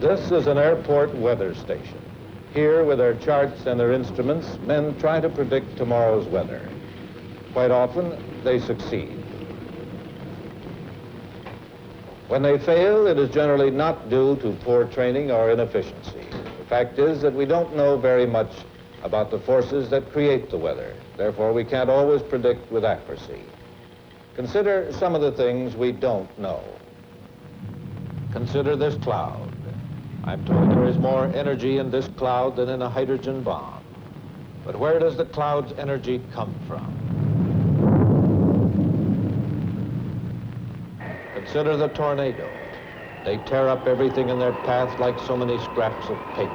This is an airport weather station. Here, with their charts and their instruments, men try to predict tomorrow's weather. Quite often, they succeed. When they fail, it is generally not due to poor training or inefficiency. The fact is that we don't know very much about the forces that create the weather. Therefore, we can't always predict with accuracy. Consider some of the things we don't know. Consider this cloud. I'm told there is more energy in this cloud than in a hydrogen bomb. But where does the cloud's energy come from? Consider the tornado. They tear up everything in their path like so many scraps of paper.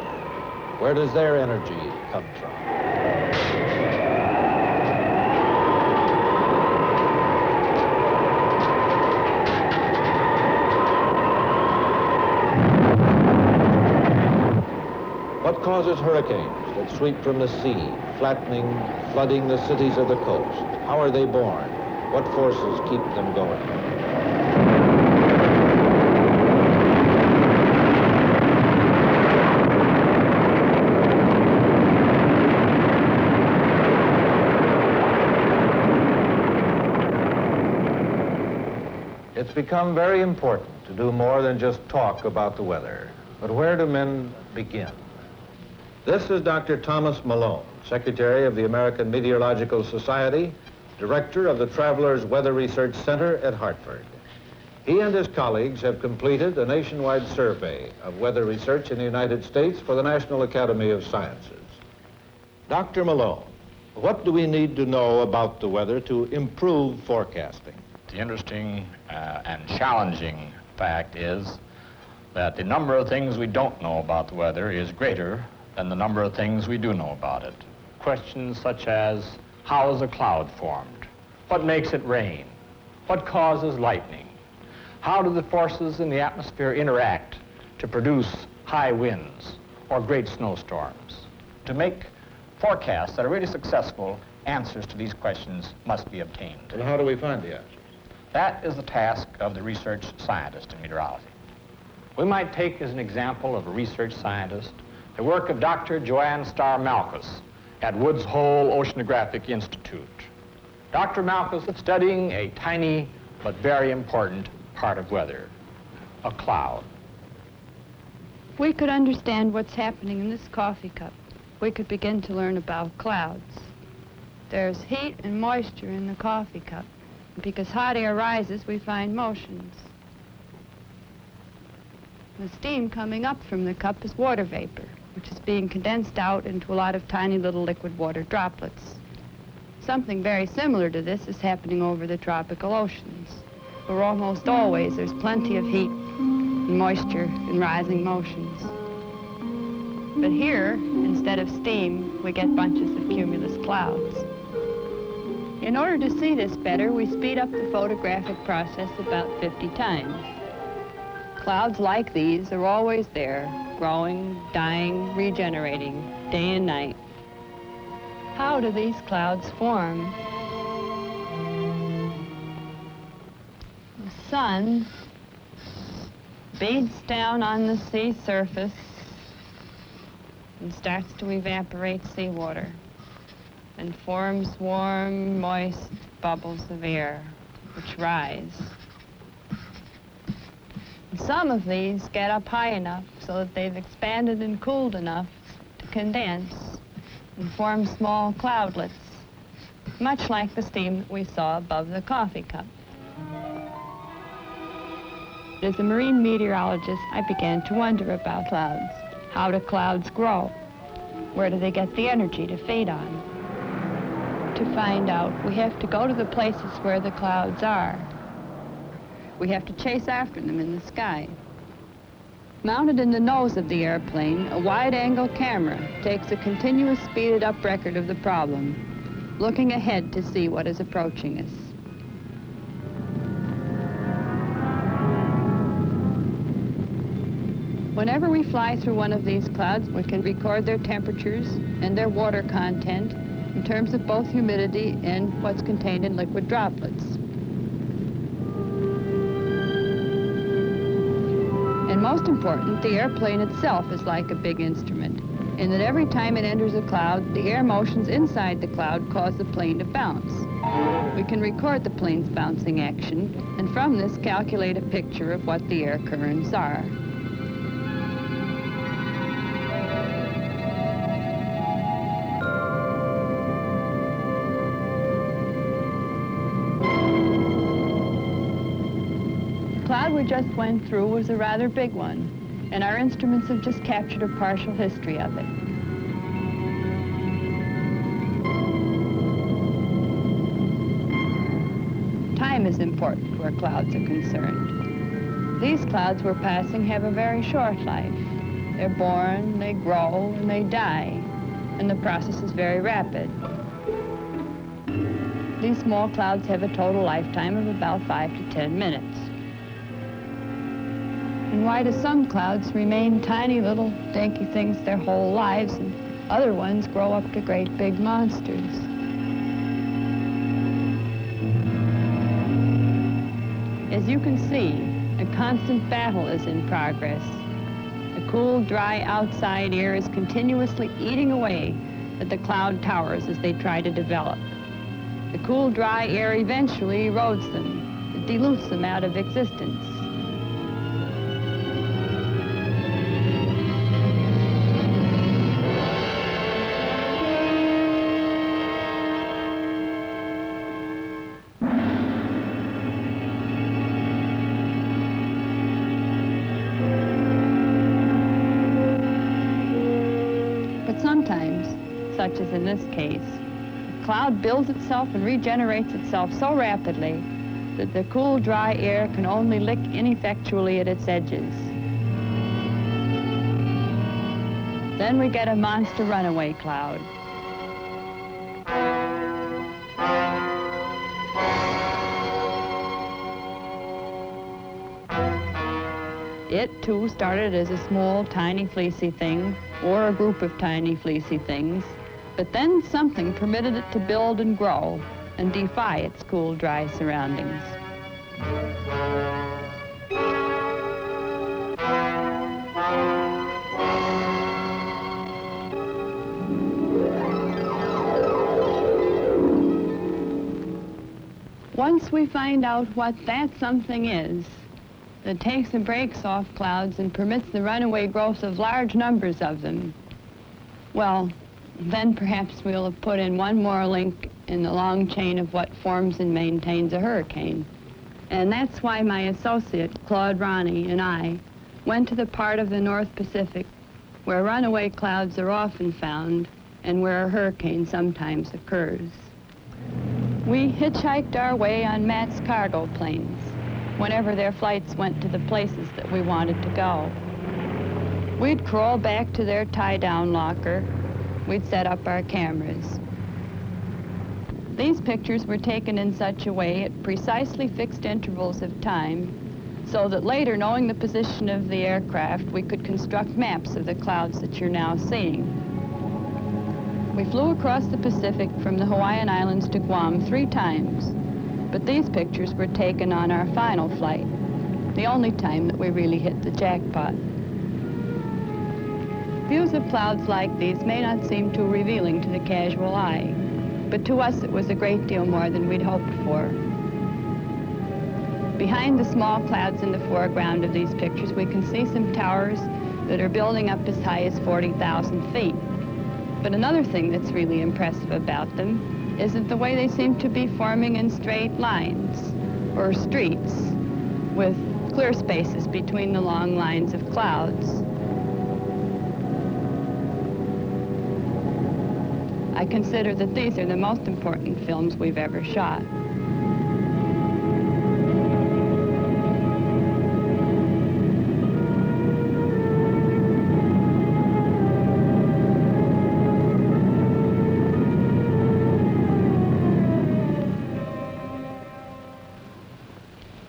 Where does their energy come from? What causes hurricanes that sweep from the sea, flattening, flooding the cities of the coast? How are they born? What forces keep them going? It's become very important to do more than just talk about the weather. But where do men begin? This is Dr. Thomas Malone, Secretary of the American Meteorological Society, Director of the Travelers Weather Research Center at Hartford. He and his colleagues have completed a nationwide survey of weather research in the United States for the National Academy of Sciences. Dr. Malone, what do we need to know about the weather to improve forecasting? The interesting and challenging fact is that the number of things we don't know about the weather is greater than the number of things we do know about it. Questions such as, how is a cloud formed? What makes it rain? What causes lightning? How do the forces in the atmosphere interact to produce high winds or great snowstorms? To make forecasts that are really successful, answers to these questions must be obtained. And how do we find the answers? That is the task of the research scientist in meteorology. We might take as an example of a research scientist the work of Dr. Joanne Starr Malkus at Woods Hole Oceanographic Institute. Dr. Malkus is studying a tiny but very important part of weather, a cloud. If we could understand what's happening in this coffee cup, we could begin to learn about clouds. There's heat and moisture in the coffee cup. Because hot air rises, we find motions. The steam coming up from the cup is water vapor, which is being condensed out into a lot of tiny little liquid water droplets. Something very similar to this is happening over the tropical oceans, where almost always there's plenty of heat and moisture and rising motions. But here, instead of steam, we get bunches of cumulus clouds. In order to see this better, we speed up the photographic process about 50 times. Clouds like these are always there, growing, dying, regenerating, day and night. How do these clouds form? The sun beats down on the sea surface and starts to evaporate seawater and forms warm, moist bubbles of air, which rise. And some of these get up high enough so that they've expanded and cooled enough to condense and form small cloudlets, much like the steam that we saw above the coffee cup. As a marine meteorologist, I began to wonder about clouds. How do clouds grow? Where do they get the energy to feed on? To find out, we have to go to the places where the clouds are. We have to chase after them in the sky. Mounted in the nose of the airplane, a wide-angle camera takes a continuous speeded-up record of the problem, looking ahead to see what is approaching us. Whenever we fly through one of these clouds, we can record their temperatures and their water content in terms of both humidity and what's contained in liquid droplets. And And most important, the airplane itself is like a big instrument, in that every time it enters a cloud, the air motions inside the cloud cause the plane to bounce. We can record the plane's bouncing action, and from this calculate a picture of what the air currents are. The cloud we just went through was a rather big one, and our instruments have just captured a partial history of it. Time is important where clouds are concerned. These clouds we're passing have a very short life. They're born, they grow, and they die, and the process is very rapid. These small clouds have a total lifetime of about 5 to 10 minutes. And why do some clouds remain tiny little dinky things their whole lives, and other ones grow up to great big monsters? As you can see, a constant battle is in progress. The cool, dry outside air is continuously eating away at the cloud towers as they try to develop. The cool, dry air eventually erodes them. It dilutes them out of existence. Such as in this case, the cloud builds itself and regenerates itself so rapidly that the cool, dry air can only lick ineffectually at its edges. Then we get a monster runaway cloud. It, too, started as a small, tiny, fleecy thing, or a group of tiny, fleecy things, but then something permitted it to build and grow and defy its cool, dry surroundings. Once we find out what that something is, that takes the brakes off clouds and permits the runaway growth of large numbers of them, well, then perhaps we'll have put in one more link in the long chain of what forms and maintains a hurricane. And that's why my associate, Claude Ronnie, and I went to the part of the North Pacific where runaway clouds are often found and where a hurricane sometimes occurs. We hitchhiked our way on Matt's cargo planes whenever their flights went to the places that we wanted to go. We'd crawl back to their tie-down locker. We'd set up our cameras. These pictures were taken in such a way at precisely fixed intervals of time so that later, knowing the position of the aircraft, we could construct maps of the clouds that you're now seeing. We flew across the Pacific from the Hawaiian Islands to Guam 3 times, but these pictures were taken on our final flight, the only time that we really hit the jackpot. Views of clouds like these may not seem too revealing to the casual eye, but to us it was a great deal more than we'd hoped for. Behind the small clouds in the foreground of these pictures, we can see some towers that are building up as high as 40,000 feet. But another thing that's really impressive about them is that the way they seem to be forming in straight lines, or streets, with clear spaces between the long lines of clouds. I consider that these are the most important films we've ever shot.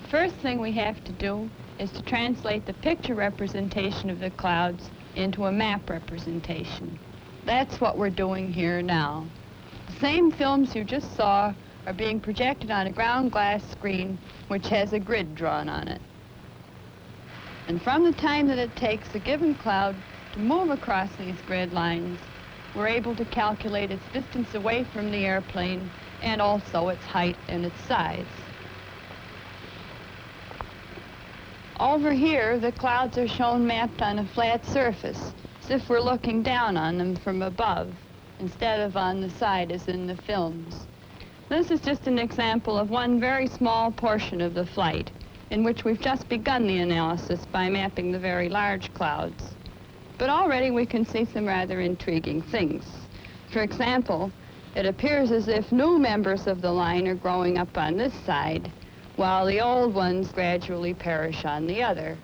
First thing we have to do is to translate the picture representation of the clouds into a map representation. That's what we're doing here now. The same films you just saw are being projected on a ground glass screen which has a grid drawn on it. And from the time that it takes a given cloud to move across these grid lines, we're able to calculate its distance away from the airplane and also its height and its size. Over here, the clouds are shown mapped on a flat surface, as if we're looking down on them from above, instead of on the side as in the films. This is just an example of one very small portion of the flight, in which we've just begun the analysis by mapping the very large clouds. But already we can see some rather intriguing things. For example, it appears as if new members of the line are growing up on this side, while the old ones gradually perish on the other.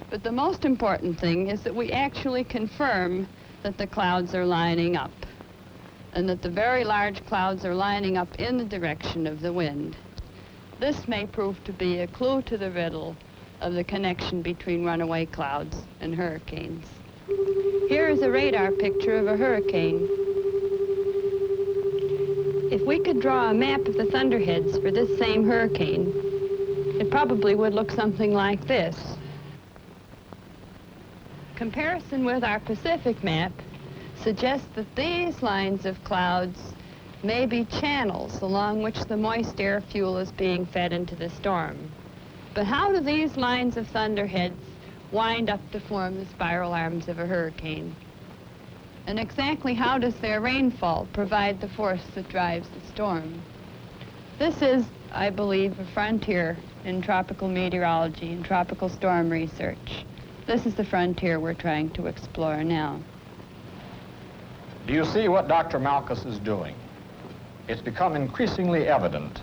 But the most important thing is that we actually confirm that the clouds are lining up, and that the very large clouds are lining up in the direction of the wind. This may prove to be a clue to the riddle of the connection between runaway clouds and hurricanes. Here is a radar picture of a hurricane. If we could draw a map of the thunderheads for this same hurricane, it probably would look something like this. Comparison with our Pacific map suggests that these lines of clouds may be channels along which the moist air fuel is being fed into the storm. But how do these lines of thunderheads wind up to form the spiral arms of a hurricane? And exactly how does their rainfall provide the force that drives the storm? This is, I believe, a frontier in tropical meteorology and tropical storm research. This is the frontier we're trying to explore now. Do you see what Dr. Malkus is doing? It's become increasingly evident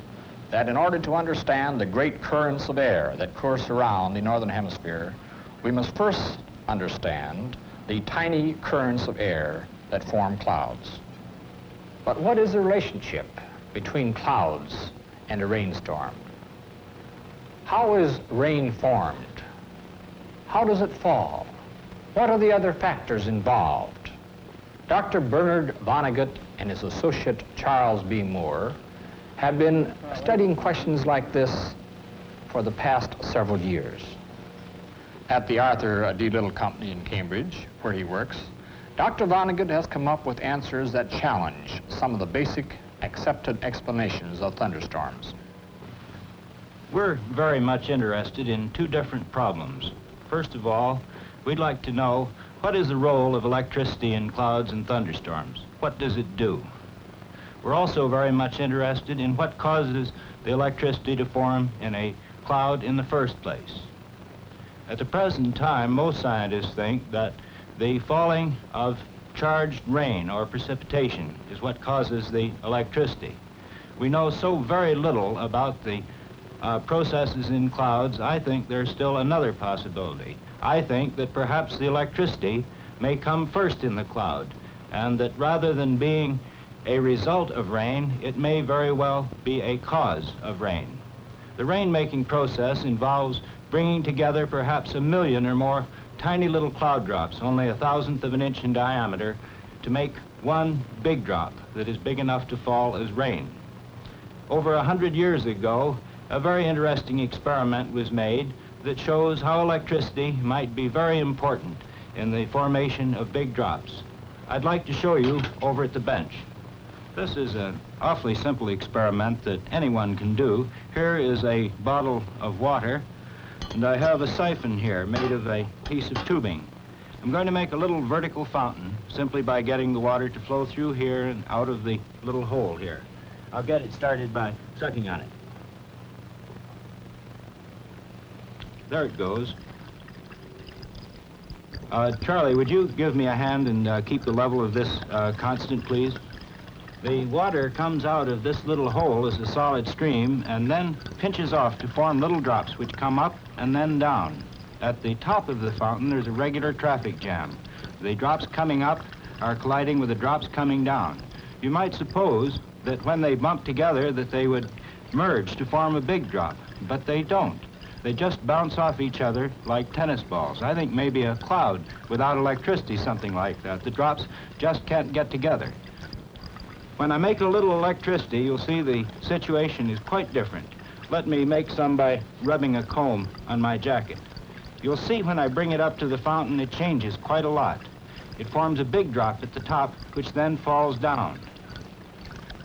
that in order to understand the great currents of air that course around the northern hemisphere, we must first understand the tiny currents of air that form clouds. But what is the relationship between clouds and a rainstorm? How is rain formed? How does it fall? What are the other factors involved? Dr. Bernard Vonnegut and his associate Charles B. Moore have been studying questions like this for the past several years. At the Arthur D. Little Company in Cambridge, where he works, Dr. Vonnegut has come up with answers that challenge some of the basic accepted explanations of thunderstorms. We're very much interested in two different problems. First of all, we'd like to know what is the role of electricity in clouds and thunderstorms? What does it do? We're also very much interested in what causes the electricity to form in a cloud in the first place. At the present time, most scientists think that the falling of charged rain or precipitation is what causes the electricity. We know so very little about the processes in clouds. I think there's still another possibility. I think that perhaps the electricity may come first in the cloud, and that rather than being a result of rain, it may very well be a cause of rain. The rain-making process involves bringing together perhaps 1 million or more tiny little cloud drops, only 1,000th of an inch in diameter, to make one big drop that is big enough to fall as rain. Over 100 years ago, a very interesting experiment was made that shows how electricity might be very important in the formation of big drops. I'd like to show you over at the bench. This is an awfully simple experiment that anyone can do. Here is a bottle of water, and I have a siphon here made of a piece of tubing. I'm going to make a little vertical fountain simply by getting the water to flow through here and out of the little hole here. I'll get it started by sucking on it. There it goes. Charlie, would you give me a hand and keep the level of this constant, please? The water comes out of this little hole as a solid stream and then pinches off to form little drops which come up and then down. At the top of the fountain, there's a regular traffic jam. The drops coming up are colliding with the drops coming down. You might suppose that when they bump together that they would merge to form a big drop, but they don't. They just bounce off each other like tennis balls. I think maybe a cloud without electricity, something like that. The drops just can't get together. When I make a little electricity, you'll see the situation is quite different. Let me make some by rubbing a comb on my jacket. You'll see when I bring it up to the fountain, it changes quite a lot. It forms a big drop at the top, which then falls down.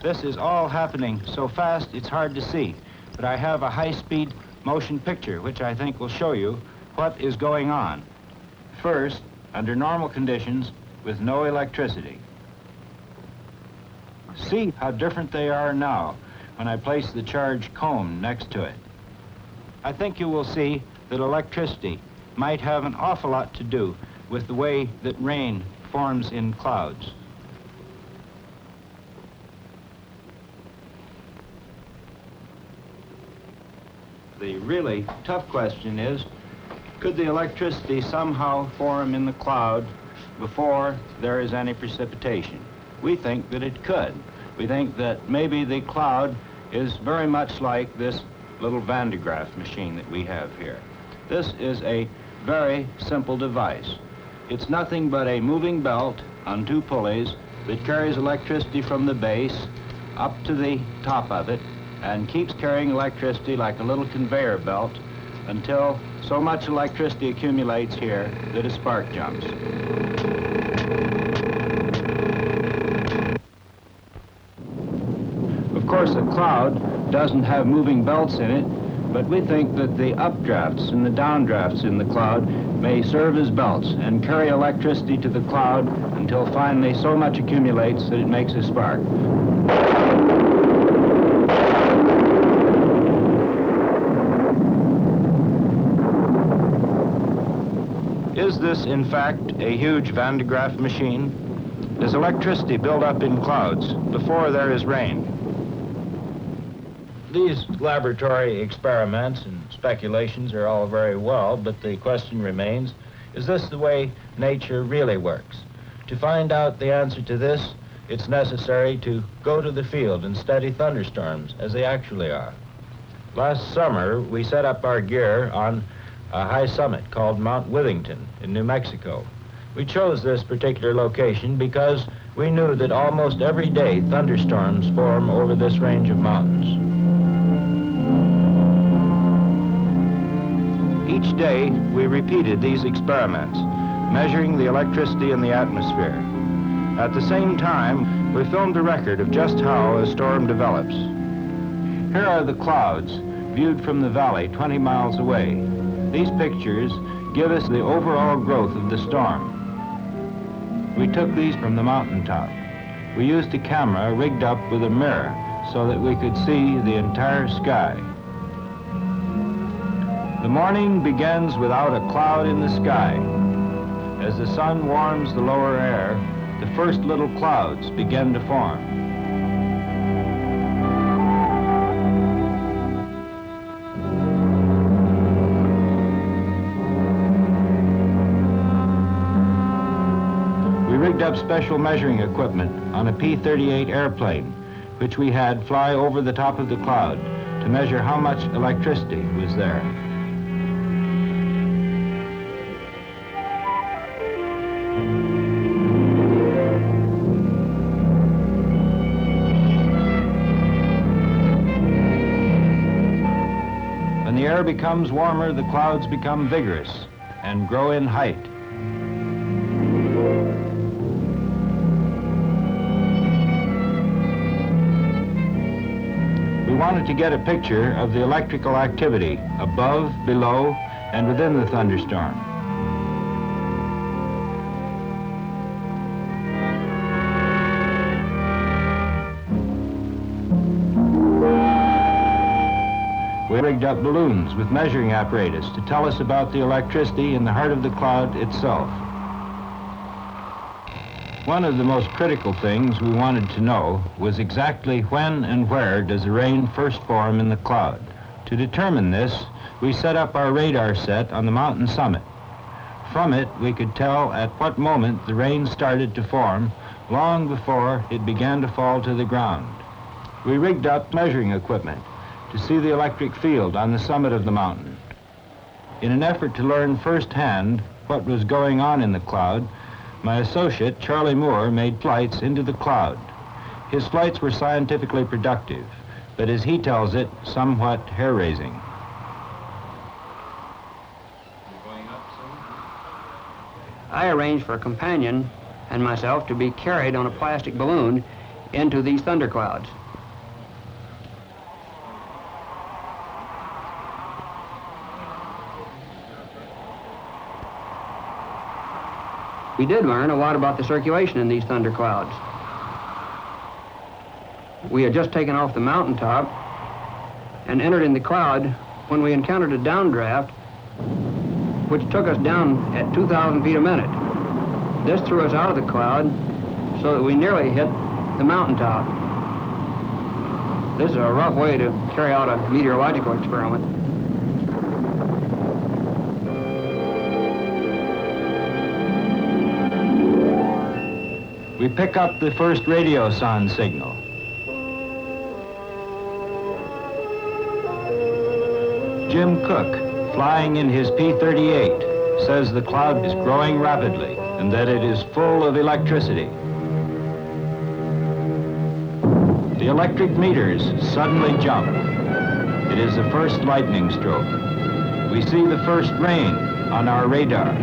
This is all happening so fast it's hard to see, but I have a high-speed motion picture, which I think will show you what is going on. First, under normal conditions, with no electricity. See how different they are now when I place the charged comb next to it. I think you will see that electricity might have an awful lot to do with the way that rain forms in clouds. The really tough question is, could the electricity somehow form in the cloud before there is any precipitation? We think that it could. We think that maybe the cloud is very much like this little Van de Graaff machine that we have here. This is a very simple device. It's nothing but a moving belt on two pulleys that carries electricity from the base up to the top of it and keeps carrying electricity like a little conveyor belt until so much electricity accumulates here that a spark jumps. Of course, a cloud doesn't have moving belts in it, but we think that the updrafts and the downdrafts in the cloud may serve as belts and carry electricity to the cloud until finally so much accumulates that it makes a spark. Is this, in fact, a huge Van de Graaff machine? Does electricity build up in clouds before there is rain? These laboratory experiments and speculations are all very well, but the question remains, is this the way nature really works? To find out the answer to this, it's necessary to go to the field and study thunderstorms as they actually are. Last summer, we set up our gear on a high summit called Mount Withington in New Mexico. We chose this particular location because we knew that almost every day thunderstorms form over this range of mountains. Each day, we repeated these experiments, measuring the electricity in the atmosphere. At the same time, we filmed a record of just how a storm develops. Here are the clouds, viewed from the valley 20 miles away. These pictures give us the overall growth of the storm. We took these from the mountaintop. We used a camera rigged up with a mirror so that we could see the entire sky. The morning begins without a cloud in the sky. As the sun warms the lower air, the first little clouds begin to form. We rigged up special measuring equipment on a P-38 airplane, which we had fly over the top of the cloud to measure how much electricity was there. When the air becomes warmer, the clouds become vigorous and grow in height. We wanted to get a picture of the electrical activity above, below, and within the thunderstorm. We rigged up balloons with measuring apparatus to tell us about the electricity in the heart of the cloud itself. One of the most critical things we wanted to know was exactly when and where does the rain first form in the cloud. To determine this, we set up our radar set on the mountain summit. From it, we could tell at what moment the rain started to form, long before it began to fall to the ground. We rigged up measuring equipment to see the electric field on the summit of the mountain. In an effort to learn firsthand what was going on in the cloud, my associate, Charlie Moore, made flights into the cloud. His flights were scientifically productive. but as he tells it, somewhat hair-raising. I arranged for a companion and myself to be carried on a plastic balloon into these thunderclouds. We did learn a lot about the circulation in these thunderclouds. We had just taken off the mountaintop and entered in the cloud when we encountered a downdraft which took us down at 2,000 feet a minute. This threw us out of the cloud so that we nearly hit the mountaintop. This is a rough way to carry out a meteorological experiment. We pick up the first radio sound signal. Jim Cook, flying in his P-38, says the cloud is growing rapidly and that it is full of electricity. The electric meters suddenly jump. It is the first lightning stroke. We see the first rain on our radar.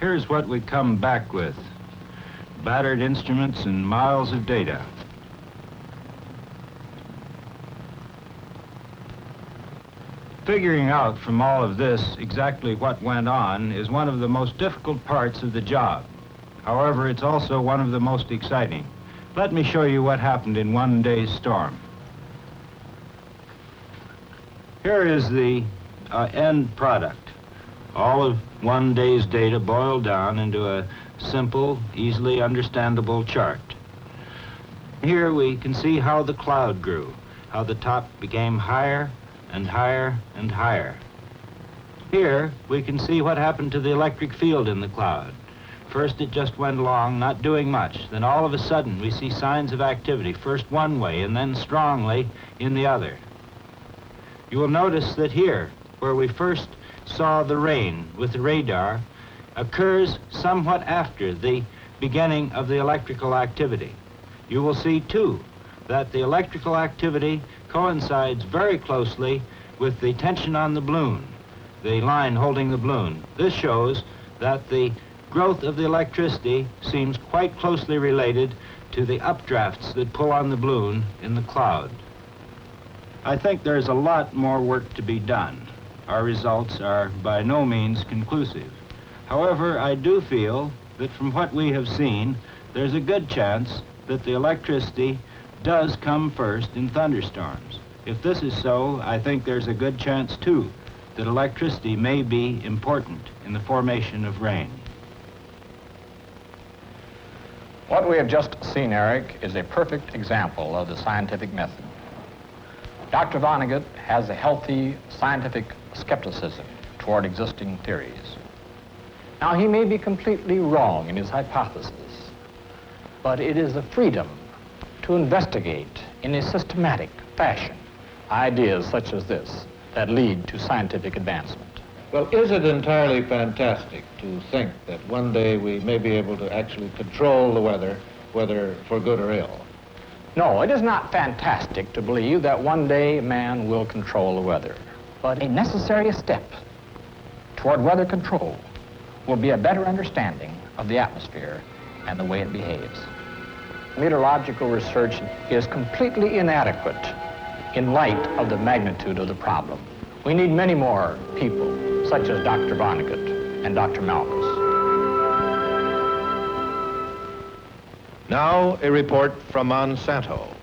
Here's what we come back with: battered instruments and miles of data. Figuring out from all of this exactly what went on is one of the most difficult parts of the job. However, it's also one of the most exciting. Let me show you what happened in one day's storm. Here is the end product. All of one day's data boiled down into a simple, easily understandable chart. Here we can see how the cloud grew, how the top became higher and higher and higher. Here we can see what happened to the electric field in the cloud. First it just went along, not doing much. Then all of a sudden we see signs of activity, first one way and then strongly in the other. You will notice that here, where we first saw the rain with the radar, occurs somewhat after the beginning of the electrical activity. You will see, too, that the electrical activity coincides very closely with the tension on the balloon, the line holding the balloon. This shows that the growth of the electricity seems quite closely related to the updrafts that pull on the balloon in the cloud. I think there's a lot more work to be done. Our results are by no means conclusive. However, I do feel that from what we have seen, there's a good chance that the electricity does come first in thunderstorms. If this is so, I think there's a good chance, too, that electricity may be important in the formation of rain. What we have just seen, Eric, is a perfect example of the scientific method. Dr. Vonnegut has a healthy scientific skepticism toward existing theories. Now, he may be completely wrong in his hypothesis, but it is the freedom to investigate in a systematic fashion ideas such as this that lead to scientific advancement. Well, is it entirely fantastic to think that one day we may be able to actually control the weather, whether for good or ill? No, it is not fantastic to believe that one day man will control the weather, but a necessary step toward weather control will be a better understanding of the atmosphere and the way it behaves. Meteorological research is completely inadequate in light of the magnitude of the problem. We need many more people, such as Dr. Vonnegut and Dr. Malchus. Now, a report from Monsanto.